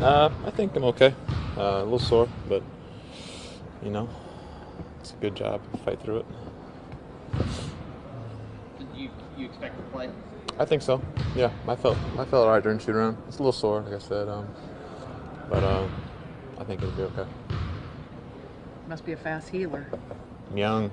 I think I'm okay. A little sore, but you know, it's a good job. Fight through it. Did you expect to play? I think so. Yeah, I felt all right during shoot around. It's a little sore, like I said, but I think it'll be okay. Must be a fast healer. I'm young,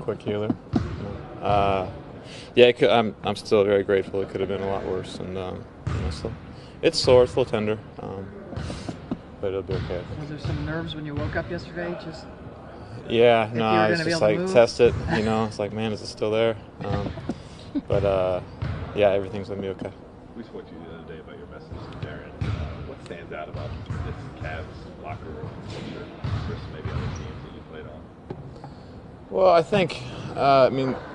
quick healer. Yeah, I'm still very grateful. It could have been a lot worse, and so it's sore, it's a little tender, but it'll be okay. Was there some nerves when you woke up yesterday? Just yeah, no, I it's just like test it. It's like, man, is it still there? But yeah, everything's gonna be okay. We spoke to you the other day about your message to Deron. What stands out about this Cavs locker room culture versus maybe other teams that you played on? Well, I think,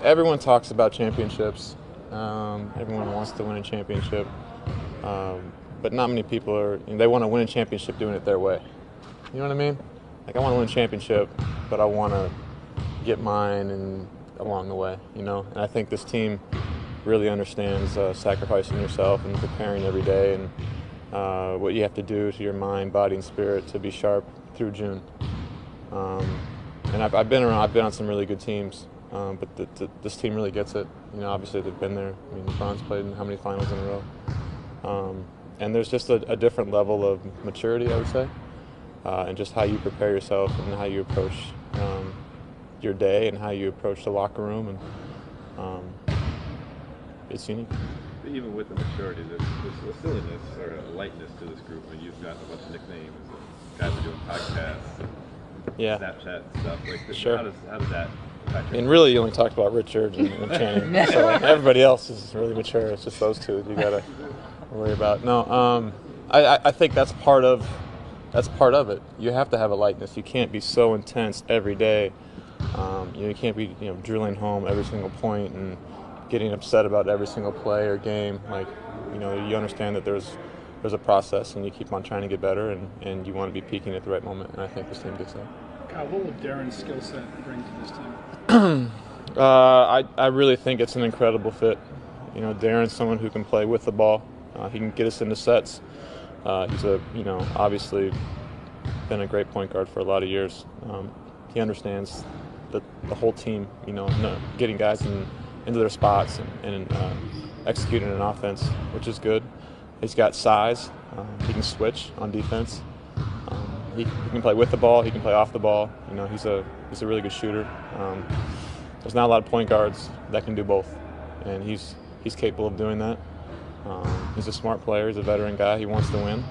everyone talks about championships. Everyone wants to win a championship, but not many people they want to win a championship doing it their way. You know what I mean? Like, I want to win a championship, but I want to get mine and along the way, And I think this team really understands sacrificing yourself and preparing every day and what you have to do to your mind, body, and spirit to be sharp through June. And I've been on some really good teams, but this team really gets it. Obviously they've been there. LeBron's played in how many finals in a row? And there's just a different level of maturity, I would say, and just how you prepare yourself and how you approach your day and how you approach the locker room, and it's unique. Even with the maturity, there's a silliness or a lightness to this group. You've got a bunch of nicknames. Guys are doing podcasts, Snapchat and stuff. Sure. How does that impact you? And really, you only talked about Richard and Channing. So everybody else is really mature. It's just those two you got to worry about. No, I think that's part of it. You have to have a lightness. You can't be so intense every day. You can't be drilling home every single point and getting upset about every single play or game. You understand that there's a process, and you keep on trying to get better, and you want to be peaking at the right moment, and I think this team gets that. Kyle, what will Deron's skill set bring to this team? I really think it's an incredible fit. Deron's someone who can play with the ball. He can get us into sets. He's obviously been a great point guard for a lot of years. He understands the whole team, getting guys into their spots and executing an offense, which is good. He's got size. He can switch on defense. He can play with the ball. He can play off the ball. He's a really good shooter. There's not a lot of point guards that can do both, and he's capable of doing that. He's a smart player. He's a veteran guy. He wants to win.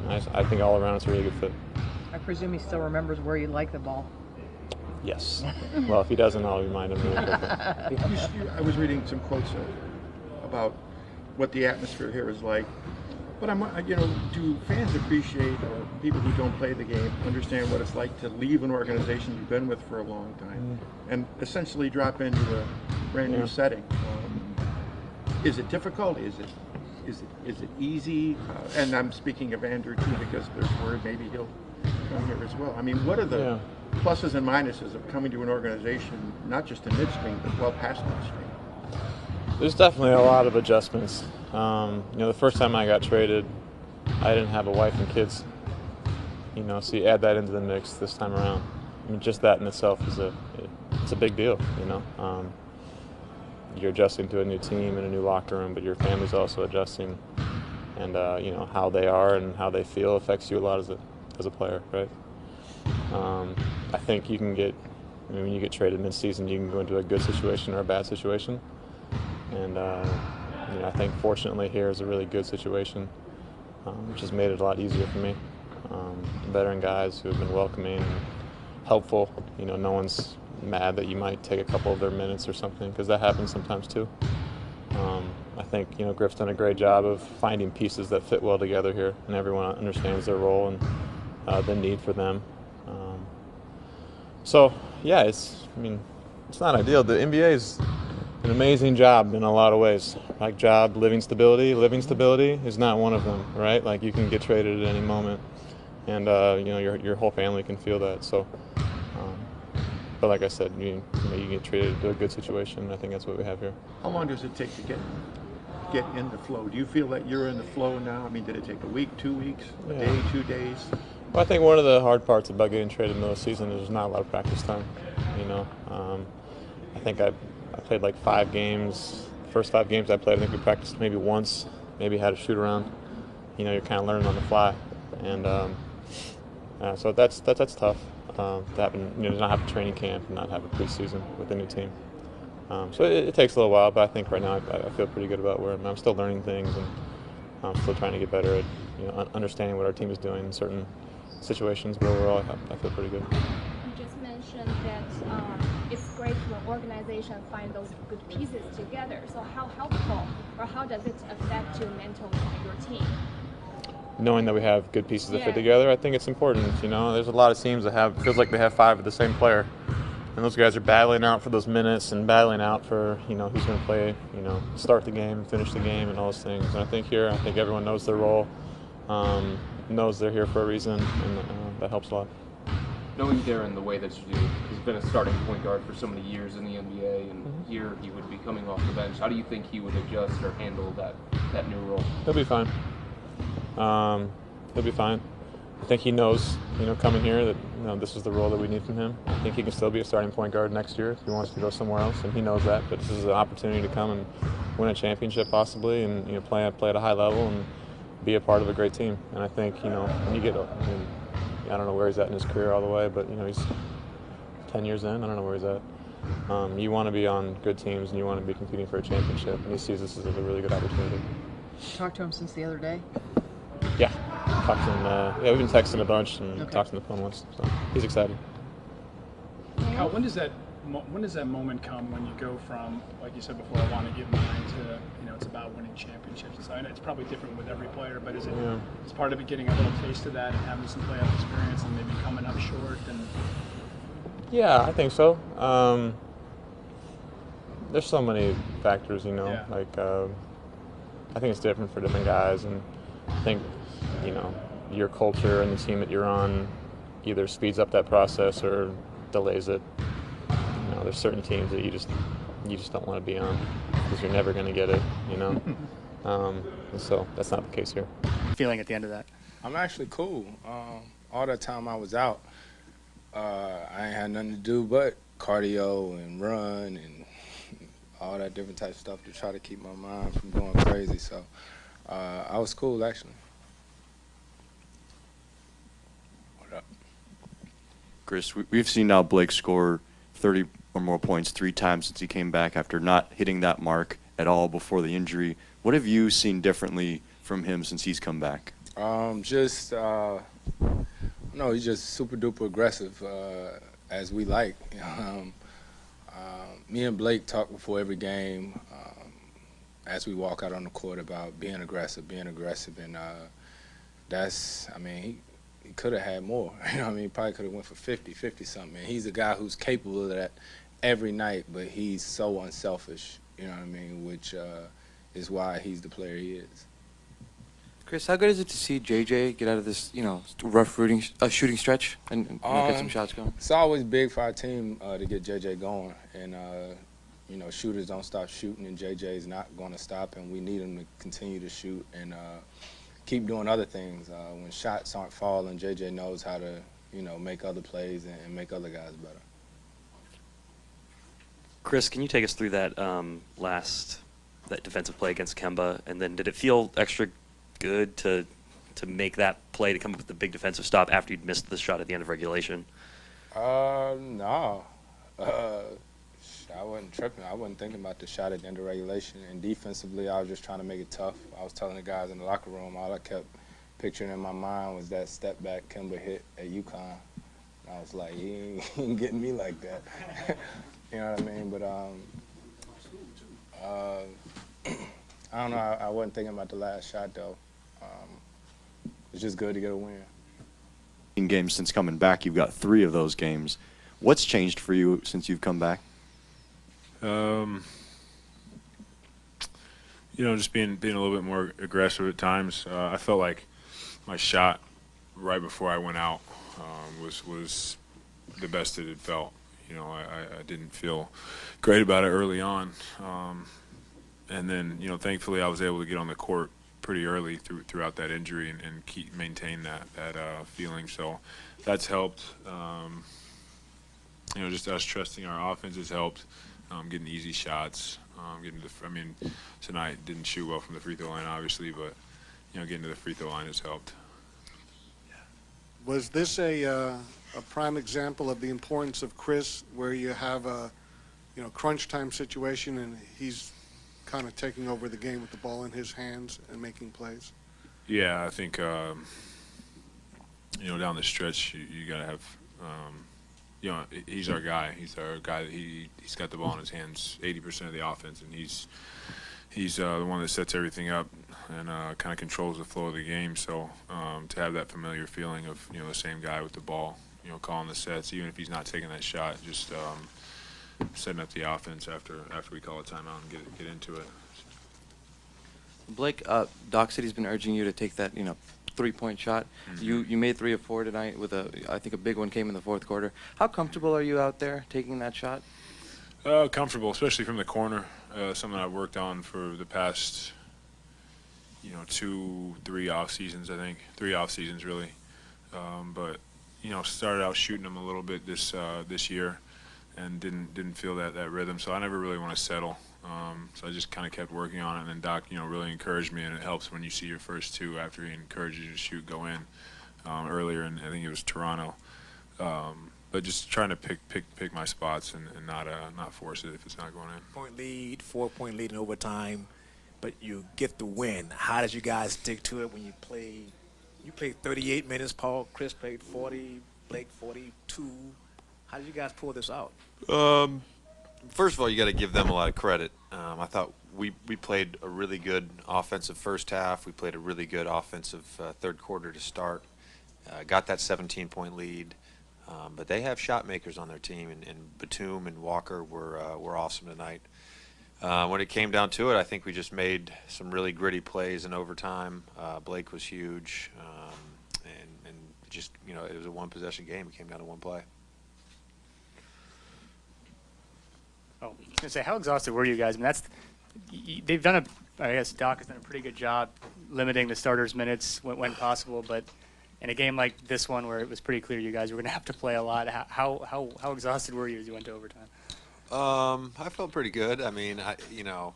I think all around it's a really good fit. I presume he still remembers where you like the ball. Yes. Well, if he doesn't, I'll remind him really quickly. I was reading some quotes about what the atmosphere here is like. But do fans appreciate, or people who don't play the game understand what it's like to leave an organization you've been with for a long time and essentially drop into a brand new setting? Is it difficult? Is it easy? And I'm speaking of Andrew too, because there's word maybe he'll come here as well. What are the pluses and minuses of coming to an organization not just in midstream but well past midstream? There's definitely a lot of adjustments. The first time I got traded, I didn't have a wife and kids. So you add that into the mix this time around. Just that in itself is it's a big deal. You're adjusting to a new team and a new locker room, but your family's also adjusting, and how they are and how they feel affects you a lot as a player, right? I think you can get, when you get traded mid-season, you can go into a good situation or a bad situation. And I think fortunately here is a really good situation, which has made it a lot easier for me. Veteran guys who have been welcoming and helpful. No one's mad that you might take a couple of their minutes or something, because that happens sometimes too. I think Griff's done a great job of finding pieces that fit well together here, and everyone understands their role and the need for them. So yeah, it's not ideal. The NBA is an amazing job in a lot of ways. Living stability is not one of them, right? You can get traded at any moment, and your whole family can feel that. So, but like I said, you get traded to a good situation. I think that's what we have here. How long does it take to get get in the flow? Do you feel that you're in the flow now? I mean, did it take a week, 2 weeks, a Yeah. day, 2 days? Well, I think one of the hard parts about getting traded in the middle of the season is there's not a lot of practice time. You know, I think I played like 5 games. First 5 games I played, I think we practiced maybe once, maybe had a shoot around. You know, you're kind of learning on the fly, and so that's tough. To happen, you know, to not have a training camp and not have a preseason with a new team. So it takes a little while, but I think right now I feel pretty good about where I'm still learning things, and I'm still trying to get better at, you know, understanding what our team is doing in certain situations. But overall, I feel pretty good. You just mentioned that it's great for an organization to find those good pieces together. So how helpful or how does it affect your mental of your team? Knowing that we have good pieces that fit together, I think it's important. You know, there's a lot of teams that feels like they have 5 of the same player, and those guys are battling out for those minutes and battling out for, you know, who's going to play, you know, start the game, finish the game, and all those things. And I think everyone knows their role, knows they're here for a reason, and that helps a lot. Knowing Deron the way that you do, he's been a starting point guard for so many years in the NBA, and here he would be coming off the bench. How do you think he would adjust or handle that new role? He'll be fine. He'll be fine. I think he knows, you know, coming here that, you know, this is the role that we need from him. I think he can still be a starting point guard next year if he wants to go somewhere else, and he knows that. But this is an opportunity to come and win a championship possibly, and, you know, play at a high level and be a part of a great team. And I think, you know, when you get, I mean, I don't know where he's at in his career all the way, but, you know, he's 10 years in. I don't know where he's at. You want to be on good teams and you want to be competing for a championship, and he sees this as a really good opportunity. Talked to him since the other day? Yeah, talked to him. We've been texting a bunch and talked on the phone once, so he's excited. Kyle, when does that moment come when you go from, like you said before, I want to give mine to, you know, it's about winning championships? So I know it's probably different with every player, but is part of it getting a little taste of that and having some playoff experience and maybe coming up short? And yeah, I think so. There's so many factors, you know. Like I think it's different for different guys, and I think, you know, your culture and the team that you're on either speeds up that process or delays it. You know, there's certain teams that you just don't want to be on because you're never going to get it, you know. And so that's not the case here. Feeling at the end of that? I'm actually cool. All that time I was out, I ain't had nothing to do but cardio and run and all that different type of stuff to try to keep my mind from going crazy. So I was cool, actually. What up? Chris, we've seen now Blake score 30 or more points 3 times since he came back after not hitting that mark at all before the injury. What have you seen differently from him since he's come back? No, he's just super duper aggressive, as we like. Me and Blake talk before every game as we walk out on the court about being aggressive, and that's, I mean, he could have had more. You know what I mean? He probably could have went for 50-something. And he's a guy who's capable of that every night, but he's so unselfish, you know what I mean, which is why he's the player he is. Chris, how good is it to see JJ get out of this, you know, rough shooting stretch and you know, get some shots going? It's always big for our team to get JJ going, and you know, shooters don't stop shooting, and JJ is not going to stop, and we need him to continue to shoot and keep doing other things. When shots aren't falling, JJ knows how to, you know, make other plays and make other guys better. Chris, can you take us through that that defensive play against Kemba, and then did it feel extra good to make that play to come up with the big defensive stop after you'd missed the shot at the end of regulation? No. I wasn't tripping. I wasn't thinking about the shot at the end of regulation. And defensively, I was just trying to make it tough. I was telling the guys in the locker room, all I kept picturing in my mind was that step back Kemba hit at UConn. And I was like, he ain't getting me like that. You know what I mean? But I don't know. I wasn't thinking about the last shot, though. It's just good to get a win. In games since coming back, you've got 3 of those games. What's changed for you since you've come back? You know, just being a little bit more aggressive at times. I felt like my shot right before I went out was the best it had felt. You know, I didn't feel great about it early on. And then, you know, thankfully I was able to get on the court pretty early throughout that injury and maintain that feeling. So that's helped. You know, just us trusting our offense has helped. Getting easy shots, tonight didn't shoot well from the free throw line, obviously, but you know, getting to the free throw line has helped. Was this a prime example of the importance of Chris, where you have a crunch time situation and he's kind of taking over the game with the ball in his hands and making plays? Yeah, I think you know, down the stretch you got to have. You know, he's our guy. He's our guy. He's got the ball in his hands 80% of the offense, and he's the one that sets everything up and kind of controls the flow of the game. So to have that familiar feeling of, you know, the same guy with the ball, you know, calling the sets, even if he's not taking that shot, just setting up the offense after we call a timeout and get into it. Blake, Doc City's been urging you to take that, you know, three-point shot. Mm-hmm. You made 3 of 4 tonight with I think a big one came in the fourth quarter. How comfortable are you out there taking that shot? Comfortable, especially from the corner. Something I've worked on for the past, you know, 2-3 off seasons. I think 3 off seasons really. But you know, started out shooting them a little bit this year, and didn't feel that rhythm. So I never really want to settle. So I just kind of kept working on it, and then Doc, you know, really encouraged me, and it helps when you see your first 2 after he encourages you to shoot go in earlier, and I think it was Toronto. But just trying to pick my spots and not force it if it's not going in. Point lead, 4-point lead in overtime, but you get the win. How did you guys stick to it when you played? You played 38 minutes, Paul. Chris played 40, Blake 42. How did you guys pull this out? First of all, you got to give them a lot of credit. I thought we played a really good offensive first half. We played a really good offensive third quarter to start. Got that 17-point lead. But they have shot makers on their team, and Batum and Walker were awesome tonight. When it came down to it, I think we just made some really gritty plays in overtime. Blake was huge, and just, you know, it was a one-possession game. It came down to one play. Oh, I was going to say, how exhausted were you guys? I mean, they've done I guess Doc has done a pretty good job limiting the starters' minutes when possible, but in a game like this one where it was pretty clear you guys were going to have to play a lot, how exhausted were you as you went to overtime? I felt pretty good. I mean, I feel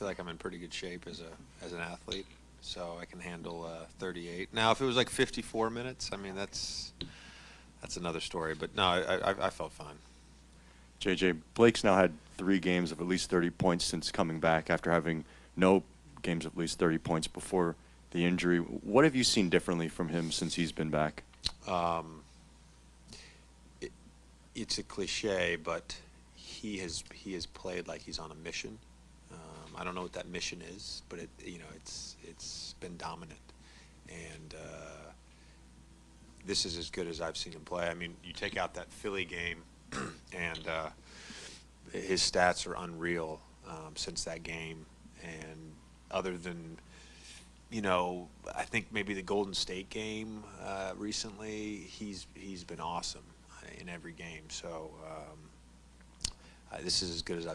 like I'm in pretty good shape as an athlete, so I can handle 38. Now, if it was like 54 minutes, I mean, that's another story. But no, I felt fine. JJ, Blake's now had 3 games of at least 30 points since coming back after having no games of at least 30 points before the injury. What have you seen differently from him since he's been back? It's a cliche, but he has played like he's on a mission. I don't know what that mission is, but it's been dominant, and this is as good as I've seen him play. I mean, you take out that Philly game, and his stats are unreal since that game. And other than, you know, I think maybe the Golden State game recently, he's been awesome in every game. So this is as good as I've seen.